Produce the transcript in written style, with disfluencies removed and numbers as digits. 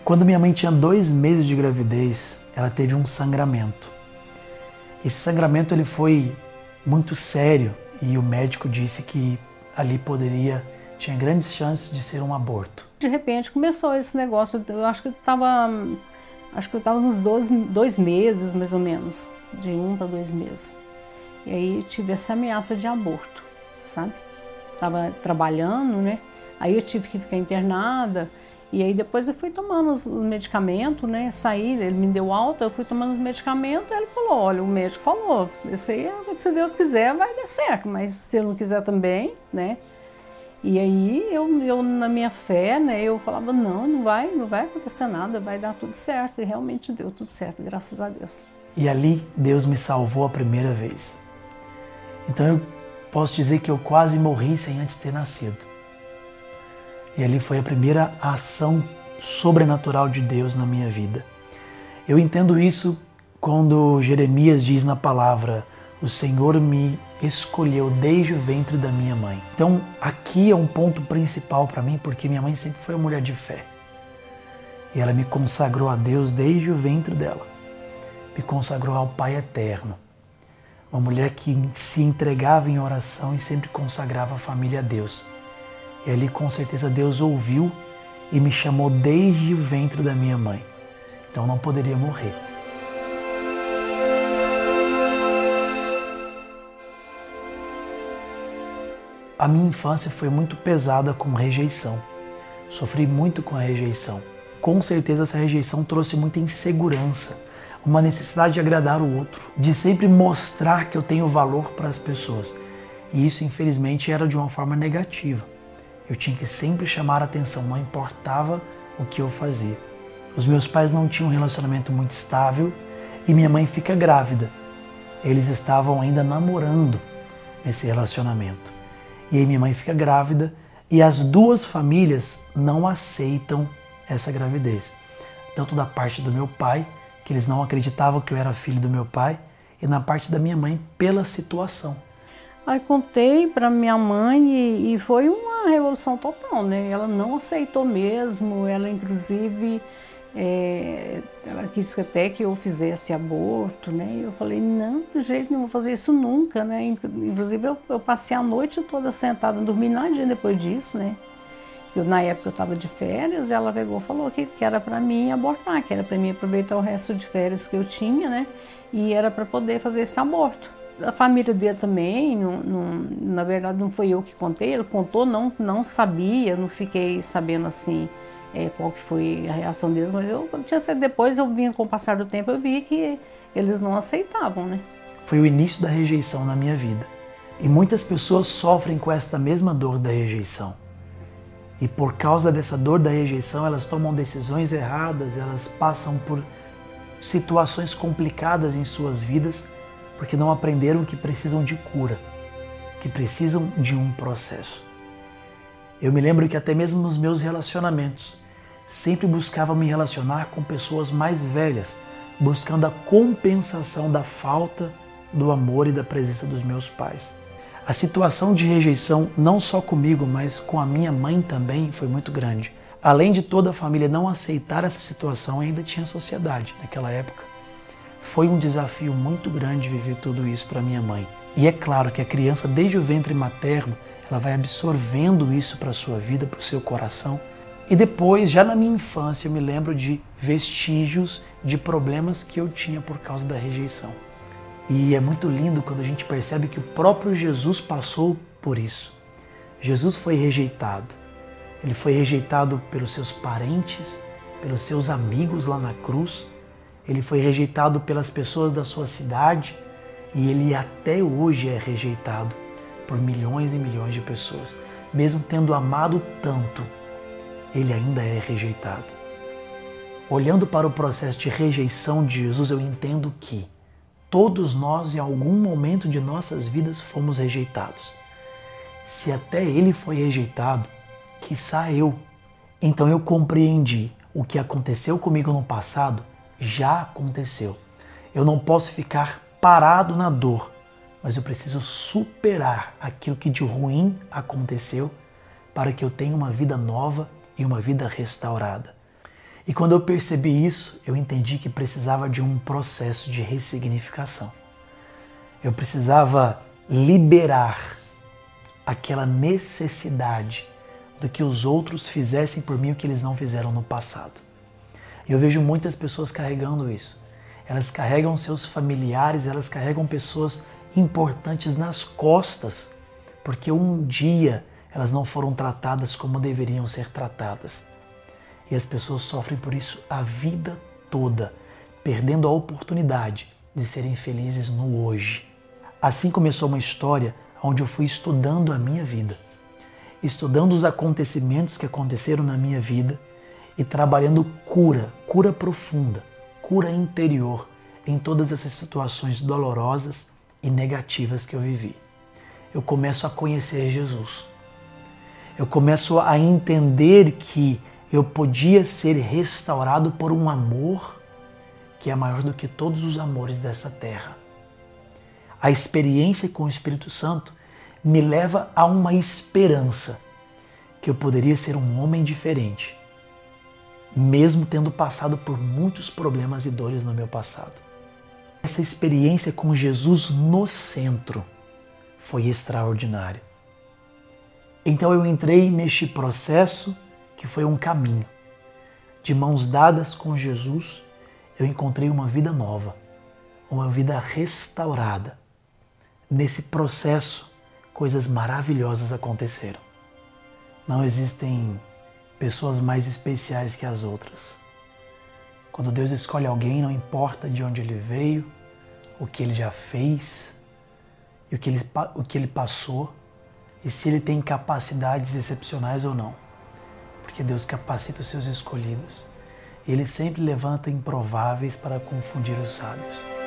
Quando minha mãe tinha 2 meses de gravidez, ela teve um sangramento. Esse sangramento ele foi muito sério e o médico disse que ali tinha grandes chances de ser um aborto. De repente começou esse negócio, eu acho que eu estava uns 2 meses mais ou menos, de 1 para 2 meses. E aí tive essa ameaça de aborto, sabe? Estava trabalhando, né? Aí eu tive que ficar internada. E aí depois eu fui tomando os medicamentos, né? Saí, ele me deu alta, eu fui tomando os medicamentos, aí ele falou, olha, o médico falou, esse aí, se Deus quiser, vai dar certo, mas se ele não quiser também, né? E aí eu na minha fé, né, eu falava, não vai acontecer nada, vai dar tudo certo. E realmente deu tudo certo, graças a Deus. E ali Deus me salvou a primeira vez. Então eu posso dizer que eu quase morri sem antes ter nascido. E ali foi a primeira ação sobrenatural de Deus na minha vida. Eu entendo isso quando Jeremias diz na palavra, o Senhor me escolheu desde o ventre da minha mãe. Então aqui é um ponto principal para mim, porque minha mãe sempre foi uma mulher de fé. E ela me consagrou a Deus desde o ventre dela. Me consagrou ao Pai Eterno. Uma mulher que se entregava em oração e sempre consagrava a família a Deus. E ali com certeza Deus ouviu e me chamou desde o ventre da minha mãe. Então não poderia morrer. A minha infância foi muito pesada com rejeição. Sofri muito com a rejeição. Com certeza essa rejeição trouxe muita insegurança, uma necessidade de agradar o outro, de sempre mostrar que eu tenho valor para as pessoas. E isso, infelizmente, era de uma forma negativa. Eu tinha que sempre chamar a atenção, não importava o que eu fazia. Os meus pais não tinham um relacionamento muito estável e minha mãe fica grávida. Eles estavam ainda namorando nesse relacionamento. E aí minha mãe fica grávida e as duas famílias não aceitam essa gravidez. Tanto da parte do meu pai, que eles não acreditavam que eu era filho do meu pai, e na parte da minha mãe, pela situação. Aí contei para minha mãe e foi uma revolução total, né? Ela não aceitou mesmo, ela inclusive, ela quis até que eu fizesse aborto, né? E eu falei, não, de jeito nenhum, vou fazer isso nunca, né? Inclusive eu passei a noite toda sentada, não dormi nadinha depois disso, né? Na época eu estava de férias, ela pegou e falou que era para mim abortar, que era para mim aproveitar o resto de férias que eu tinha, né? E era para poder fazer esse aborto. A família dele também, na verdade não foi eu que contei, ele contou, não sabia, não fiquei sabendo assim qual que foi a reação deles, mas eu tinha certeza, depois eu vim com o passar do tempo, eu vi que eles não aceitavam, né? Foi o início da rejeição na minha vida. E muitas pessoas sofrem com esta mesma dor da rejeição. E por causa dessa dor da rejeição, elas tomam decisões erradas, elas passam por situações complicadas em suas vidas, porque não aprenderam que precisam de cura, que precisam de um processo. Eu me lembro que até mesmo nos meus relacionamentos, sempre buscava me relacionar com pessoas mais velhas, buscando a compensação da falta do amor e da presença dos meus pais. A situação de rejeição, não só comigo, mas com a minha mãe também, foi muito grande. Além de toda a família não aceitar essa situação, ainda tinha sociedade naquela época. Foi um desafio muito grande viver tudo isso para minha mãe. E é claro que a criança, desde o ventre materno, ela vai absorvendo isso para a sua vida, para o seu coração. E depois, já na minha infância, eu me lembro de vestígios de problemas que eu tinha por causa da rejeição. E é muito lindo quando a gente percebe que o próprio Jesus passou por isso. Jesus foi rejeitado. Ele foi rejeitado pelos seus parentes, pelos seus amigos lá na cruz. Ele foi rejeitado pelas pessoas da sua cidade e ele até hoje é rejeitado por milhões e milhões de pessoas. Mesmo tendo amado tanto, ele ainda é rejeitado. Olhando para o processo de rejeição de Jesus, eu entendo que todos nós, em algum momento de nossas vidas, fomos rejeitados. Se até ele foi rejeitado, quiçá eu. Então eu compreendi o que aconteceu comigo no passado já aconteceu. Eu não posso ficar parado na dor, mas eu preciso superar aquilo que de ruim aconteceu para que eu tenha uma vida nova e uma vida restaurada. E quando eu percebi isso, eu entendi que precisava de um processo de ressignificação. Eu precisava liberar aquela necessidade do que os outros fizessem por mim o que eles não fizeram no passado. E eu vejo muitas pessoas carregando isso. Elas carregam seus familiares, elas carregam pessoas importantes nas costas, porque um dia elas não foram tratadas como deveriam ser tratadas. E as pessoas sofrem por isso a vida toda, perdendo a oportunidade de serem felizes no hoje. Assim começou uma história onde eu fui estudando a minha vida, estudando os acontecimentos que aconteceram na minha vida e trabalhando cura profunda, cura interior em todas essas situações dolorosas e negativas que eu vivi. Eu começo a conhecer Jesus. Eu começo a entender que eu podia ser restaurado por um amor que é maior do que todos os amores dessa terra. A experiência com o Espírito Santo me leva a uma esperança que eu poderia ser um homem diferente, mesmo tendo passado por muitos problemas e dores no meu passado. Essa experiência com Jesus no centro foi extraordinária. Então eu entrei neste processo que foi um caminho. De mãos dadas com Jesus, eu encontrei uma vida nova, uma vida restaurada. Nesse processo, coisas maravilhosas aconteceram. Não existem pessoas mais especiais que as outras. Quando Deus escolhe alguém, não importa de onde ele veio, o que ele já fez, e o que ele passou, e se ele tem capacidades excepcionais ou não. Porque Deus capacita os seus escolhidos. Ele sempre levanta improváveis para confundir os sábios.